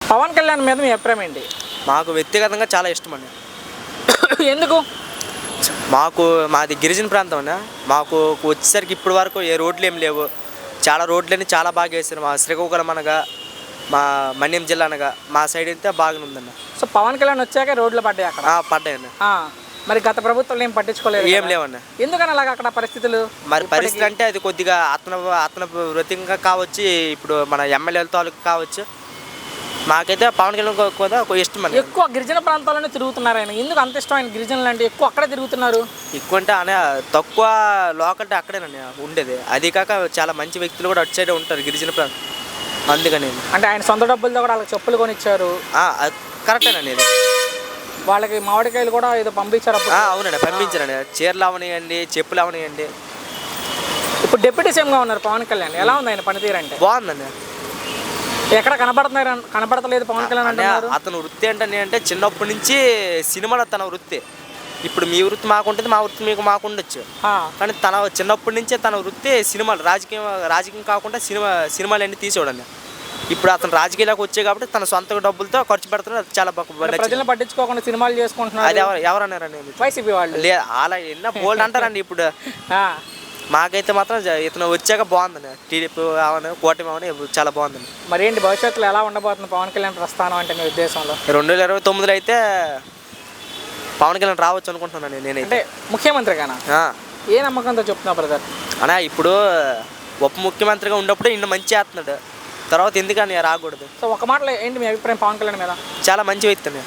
పవన్ కళ్యాణ్ మీద మీ అభిప్రాయం ఏంటి? మాకు వ్యక్తిగతంగా చాలా ఇష్టం అండి. ఎందుకు? మాది గిరిజన ప్రాంతం అన్న. మాకు వచ్చేసరికి ఇప్పటి వరకు ఏ రోడ్లు ఏం లేవు. చాలా రోడ్లని చాలా బాగా వేసారు. మా శ్రీకాకుళం అనగా, మా మన్యం జిల్లా అనగా మా సైడ్ అయితే బాగానే ఉందన్న. సో పవన్ కళ్యాణ్ వచ్చాక రోడ్లు పడ్డాయి అక్కడ? పడ్డాయన్న. మరి గత ప్రభుత్వం ఏం పట్టించుకోలేదు? ఏం లేవన్న. ఎందుకని అలాగ అక్కడ పరిస్థితులు? మరి పరిస్థితి అంటే అది కొద్దిగా అతను వృత్తిగా కావచ్చు, ఇప్పుడు మన ఎమ్మెల్యేల తాలూకు కావచ్చు. మాకైతే పవన్ కళ్యాణ్ కూడా ఇష్టం అండి. ఎక్కువ గిరిజన ప్రాంతాల్లోనే తిరుగుతున్నారు ఆయన. ఎందుకు అంత ఇష్టం ఆయన గిరిజనులు అంటే? ఎక్కువ అక్కడే తిరుగుతున్నారు. ఎక్కువ అంటే అనే తక్కువ లోకల్ అక్కడేనండి ఉండేది. అది కాక చాలా మంచి వ్యక్తులు కూడా అటు సైడే ఉంటారు గిరిజన ప్రాంతం. అందుకని అంటే ఆయన సొంత డబ్బులతో కూడా వాళ్ళకి చెప్పులు కొనిచ్చారు. కరెక్టేనండి. ఇది వాళ్ళకి మామిడికాయలు కూడా ఏదో పంపించారు అప్పుడు. అవునండి, పంపించారండి. చీరలు అవనియండి, చెప్పులు అవనియండి. ఇప్పుడు డిప్యూటీ సీఎంగా ఉన్నారు పవన్ కళ్యాణ్. ఎలా ఉంది ఆయన పనితీరు? అంటే బాగుందండి. ఎక్కడ కనబడతలేదు పవన్ కళ్యాణ్ అంటే? అతను వృత్తి అంటే చిన్నప్పటి నుంచి సినిమాలో తన వృత్తి. ఇప్పుడు మీ వృత్తి మాకుంటుంది, మా వృత్తి మాకు ఉండొచ్చు. కానీ తన చిన్నప్పటి నుంచే తన వృత్తి సినిమాలు. రాజకీయం కాకుండా సినిమాలు అన్నీ తీసేవాడండి. ఇప్పుడు అతను రాజకీయాలకు వచ్చాయి కాబట్టి తన సొంత డబ్బులతో ఖర్చు పెడుతున్నారు. చాలా ప్రజలను పట్టించుకోకుండా సినిమాలు చేసుకుంటున్నారు. అది ఎవరన్నారండి? వైసీపీ వాళ్ళు. అలా ఎన్నో బోల్డ్ అంటారండి. ఇప్పుడు మాకైతే మాత్రం ఇతను వచ్చాక బాగుందండి. టీడీపీ అవని కూటమి అవని చాలా బాగుందండి. మరి ఏంటి భవిష్యత్తులో ఎలా ఉండబోతుంది పవన్ కళ్యాణ్ ప్రస్థానం అంటే మీ ఉద్దేశంలో? 2029 అయితే పవన్ కళ్యాణ్ రావచ్చు అనుకుంటున్నాను నేను. అంటే ముఖ్యమంత్రిగానా? ఏ నమ్మకంతో చెప్తున్నా బ్రదర్? అన్నా ఇప్పుడు ఉప ముఖ్యమంత్రిగా ఉన్నప్పుడు ఇన్ని మంచి చేస్తున్నాడు. తర్వాత ఎందుకని రాకూడదు? సో ఒక మాటలో ఏంటి మీ అభిప్రాయం పవన్ కళ్యాణ్ మీద? చాలా మంచి వ్యక్తి అండి.